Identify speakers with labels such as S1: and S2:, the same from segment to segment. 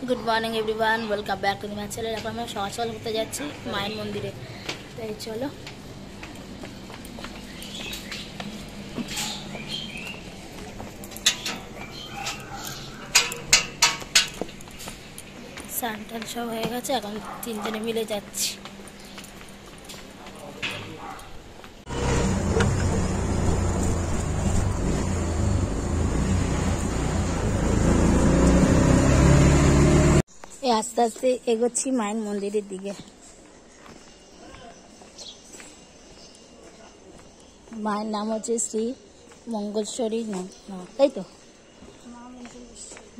S1: Good morning everyone, welcome back to my channel. এখন আমরা সকাল সকাল ঘুরতে যাচ্ছি মায়ের মন্দিরে। তাই চলো, স্নান টান সব হয়ে গেছে, এখন তিনজনে মিলে যাচ্ছি। আস্তে আস্তে এগোচ্ছি মায়ের মন্দিরের দিকে। মায়ের নাম হচ্ছে শ্রী মঙ্গলেশ্বরী, তাই তো,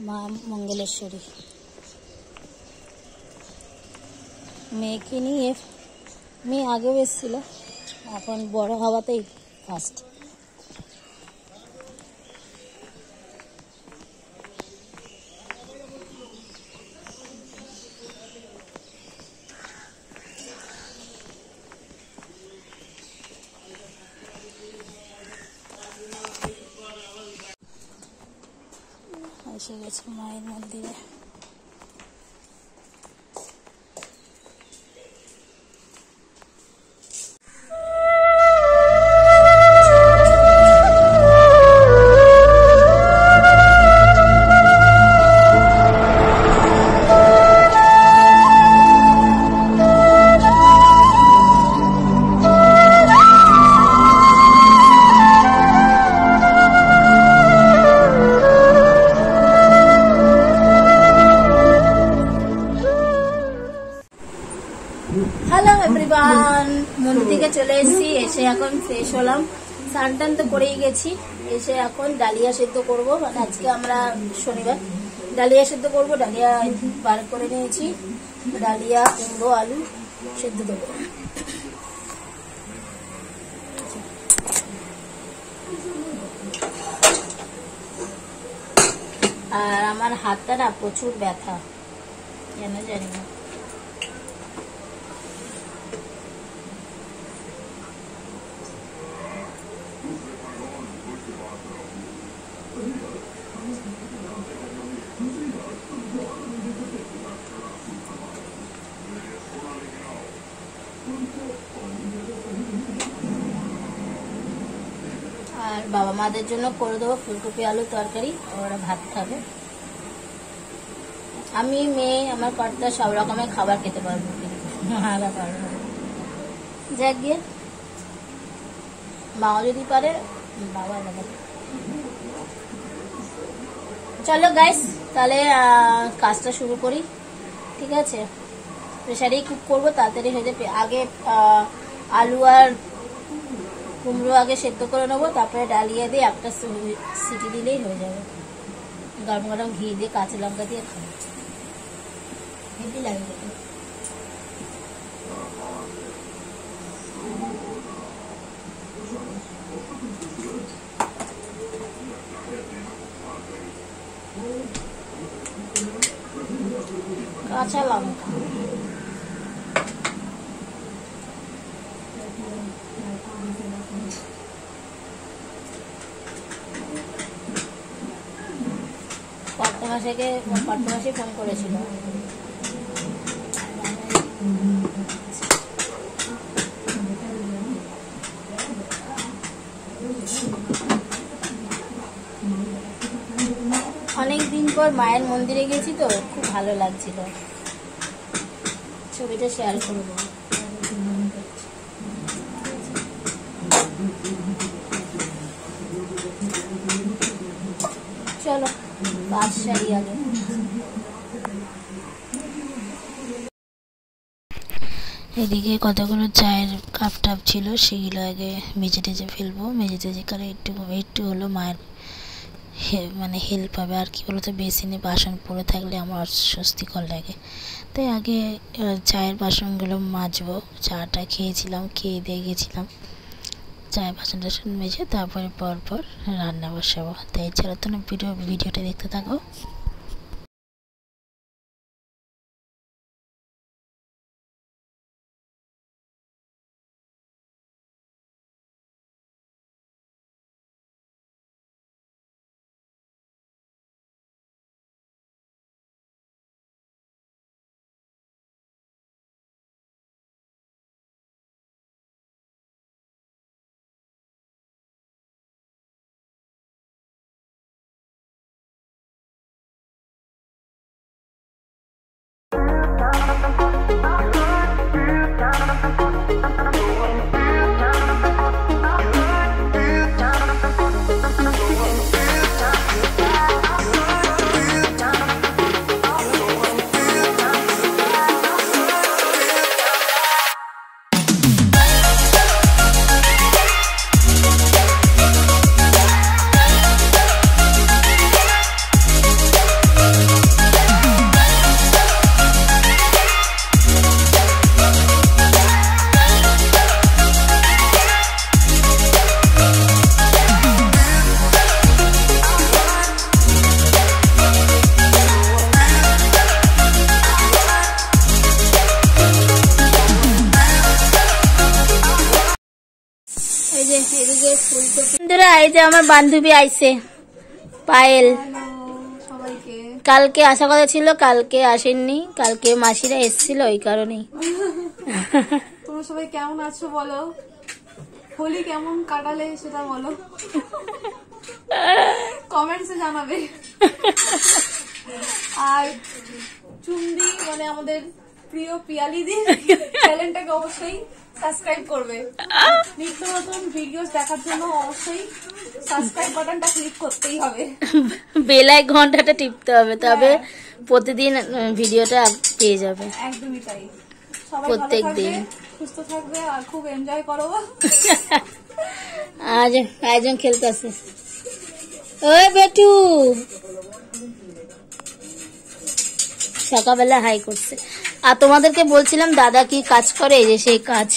S1: মা মঙ্গলেশ্বরী। মেয়েকে নিয়ে, মেয়ে আগেও এসেছিল, এখন বড় হওয়াতেই ফার্স্ট। এসে গেছে মায়ের মন্দিরে। হ্যালো এভরিওয়ান, মন্দির থেকে চলে এসেছি। এসে এখন ফ্রেশ হলাম, স্নান টান তো করেই গেছি। এসে এখন ডালিয়া সেদ্ধ করবো, মানে আজকে আমরা শনিবার ডালিয়া সেদ্ধ করবো। ডালিয়া বার করে নিয়েছি, ডালিয়া কুমড়ো আলু সেদ্ধ দেবো। আর আমার হাতটা না প্রচুর ব্যথা, কেন জানি না। আর বাবা মাদের জন্য করে দেবো ফুলকপি আলু তরকারি, ওরা ভাত খাবে। আমি, মেয়ে, আমার কর্তা সব রকমের খাবার খেতে পারবো, যাক গিয়ে মাও যদি পারে, বাবা বাবা। চলো গাইস, তাহলে কাজটা শুরু করি, ঠিক আছে? প্রেশারেই কুক করবো, তাড়াতাড়ি হয়ে যাবে। আগে আলু আর কুমড়ো আগে সেদ্ধ করে নেবো, তারপরে ডালিয়ে দিয়ে একটা সিটি দিলেই হয়ে যাবে। গরম গরম ঘি দিয়ে কাঁচা লঙ্কা দিয়ে খাবো, হেভি লাগবে। কাঁচা লঙ্কা, কর্তমাসে ফোন করেছিল। অনেকদিন পর মায়ের মন্দিরে গেছি তো, খুব ভালো লাগছিল। ছবিটা শেয়ার করবো। চলো কাজ সারি আগে। এদিকে কতগুলো চায়ের কাপ টাপ ছিল, সেগুলো আগে মেজে টেজে ফেলবো। মেজে টেজে করে একটু একটু হলো মায়ের মানে হেল্প হবে। আর কি বলতো, বেসিনে বাসন পড়ে থাকলে আমার অস্বস্তিকর লাগে, তাই আগে চায়ের বাসনগুলো মাজবো। চাটা খেয়েছিলাম, খেয়ে দিয়ে গেছিলাম, চায়ের বাসন টাসন মেজে তারপরে পর রান্না বসাবো। তাই এছাড়া তো না, ভিডিওটা দেখতে থাকো। এই যে আমার বান্ধবী আইছে পায়েল, কালকে আসা কথা ছিল, কালকে আসেননি, কালকে মাসিরা এসেছিল ওই কারণেই।
S2: তোমরা সবাই কেমন আছো বলো, হোলি কেমন কাটালে সেটা বলো, কমেন্টসে জানাবে। আর চুমদি মানে আমাদের প্রিয় পিয়ালিদি চ্যানেলটাকে অবশ্যই সাবস্ক্রাইব করবে। নিত্য নতুন ভিডিও দেখার জন্য অবশ্যই সাবস্ক্রাইব বাটনটা ক্লিক করতেই হবে,
S1: বেল আইকনটা টিপতে হবে, তবে প্রতিদিন ভিডিওটা পেয়ে যাবে।
S2: একদমই তাই। সবাই
S1: প্রত্যেক
S2: ভালো
S1: দিন
S2: থাকবে, সুস্থ থাকবে আর খুব এনজয় করো।
S1: আজ আয়োজন খেলতেছে। ওই বেটু সকালবেলা হাই করছে। আর তোমাদেরকে বলছিলাম দাদা কি কাজ করে, এই যে সেই কাজ।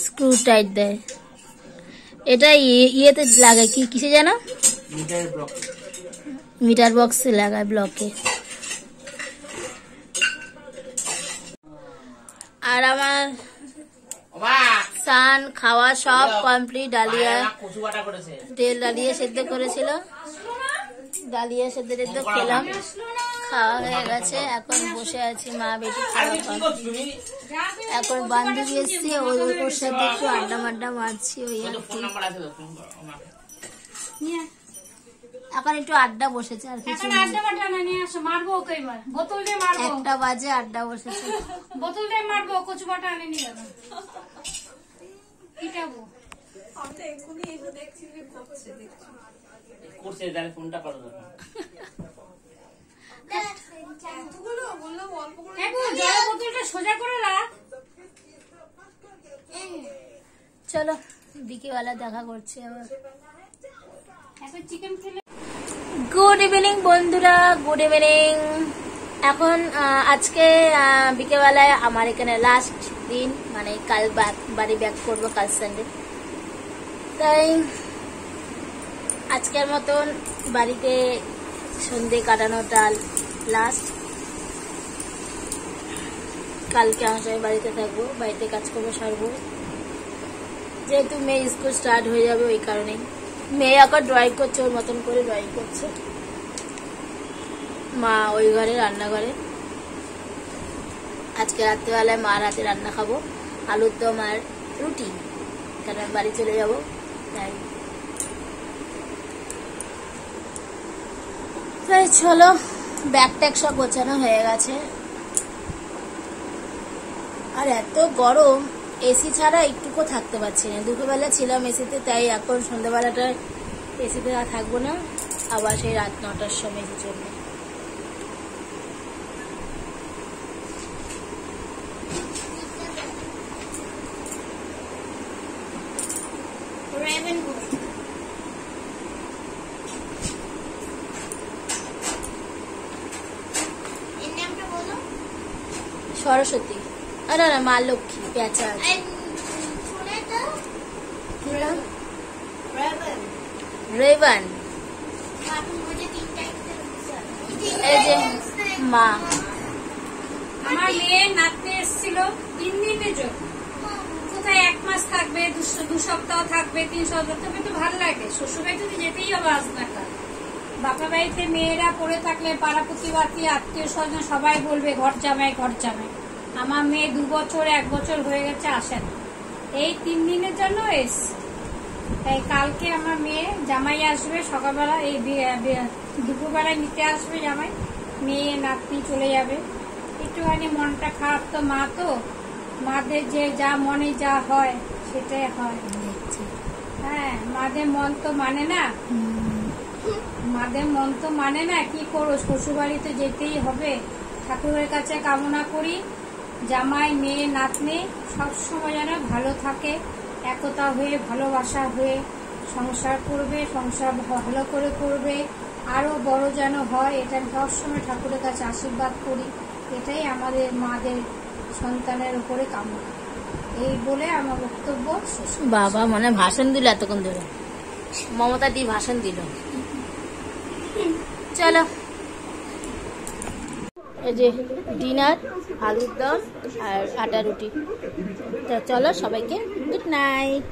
S1: স্ক্রু টাইট দেয়, এটা ইয়েতে লাগায়, কি কিসে জানো, মিটার বক্সে লাগায়, ব্লকে। আর আমার স্নান খাওয়া সব কমপ্লিট। ডালিয়া সেদ্ধ করেছিল, ডালিয়া সেদ্ধ খেলাম, খাওয়া হয়ে গেছে। এখন বসে আছি, মা বেটি খাওয়া কমপ্লিট। এখন বান্ধবী এসছি, ওর সাথে একটু আড্ডা মাড্ডা মারছি, ওই আর কি। এখন একটু আড্ডা বসেছে, আর কিছু 1টা বাজে আড্ডা বসেছে।
S3: বোতল দিয়ে মারবো, কচু বাটা আনে নিয়ে যাবো। সোজা করে রাখ।
S1: চলো বিকেলবেলা দেখা করছি আবার।
S3: চিকেন খেলে।
S1: গুড ইভিনিং বন্ধুরা, গুড ইভিনিং। এখন আজকে বিকেলবেলায় আমার এখানে লাস্ট দিন, মানে কাল বাড়ি ব্যাক করবো, কাল সানডে। তাই আজকের মতন বাড়িতে সন্ধে কাটানোটা লাস্ট। কালকে আমার সবাই বাড়িতে থাকবো, বাড়িতে কাজকর্ম সারবো, যেহেতু মেয়ে স্কুল স্টার্ট হয়ে যাবে ওই কারণেই। মেয়ে এখন ড্রয়িং করছে, ওর মতন করে ড্রয়িং করছে, মা ওই ঘরে রান্নাঘরে। আজকে রাত্রেবেলায় মার হাতে রান্না খাবো, আলুর দম আর রুটি, কারণ আমি বাড়ি চলে যাবো। তাই চলো, ব্যাগ ট্যাগ সব গোছানো হয়ে গেছে। আর এত গরম, এসি ছাড়া একটুকু থাকতে পারছি না। দুপুরবেলা ছিলাম এসিতে, তাই এখন সন্ধ্যাবেলাটা এসিতে আর থাকবো না, আবার সেই রাত 9টার সময় এসি চলবে। সরস্বতী, আরে না, মা লক্ষ্মী, পেঁচা আছে। রেভান, এই যে মা।
S3: আমার মেয়ে নাচতে এসেছিল 3 দিনের জন্য। কোথায় 1 মাস থাকবে, 2 সপ্তাহ থাকবে, 3 সপ্তাহ, তবে তো ভালো লাগে। শ্বশুরবাড়িতে তো যেতেই হবে আজ না কাল। বাপা বাড়িতে মেয়েরা পড়ে থাকলে পাড়া প্রতিবাসী আত্মীয় স্বজন সবাই বলবে ঘর জামাই, ঘর জামাই। আমার মেয়ে 2 বছর 1 বছর হয়ে গেছে আসে না, এই 3 দিনের জন্য এসছে। তাই কালকে আমার মেয়ে জামাই আসবে সকালবেলা, এই দুপুরবেলায় নিতে আসবে জামাই, মেয়ে নাতনি চলে যাবে। একটুখানি মনটা খারাপ তো, মা তো, মাদের যে যা মনে যা হয় সেটাই হয়। হ্যাঁ, মাদের মন তো মানে না, মাদের মন তো মানে না, কি করো, শ্বশুরবাড়িতে যেতেই হবে। ঠাকুরের কাছে কামনা করি জামাই মেয়ে নাতনি সবসময় যেন ভালো থাকে, একতা হয়ে ভালোবাসা হয়ে সংসার করবে, সংসার ভালো করে করবে, আরো বড় যেন হয়, এটা সবসময় ঠাকুরের কাছে আশীর্বাদ করি। এটাই আমাদের মাদের সন্তানের উপরে কামনা। এই বলে আমার বক্তব্য শেষ।
S1: বাবা মানে ভাষণ দিল এতক্ষণ ধরে, মমতা দি ভাষণ দিল। চলো এই যে ডিনার, আলুর দম আর আটা রুটি। তো চলো সবাইকে গুড নাইট।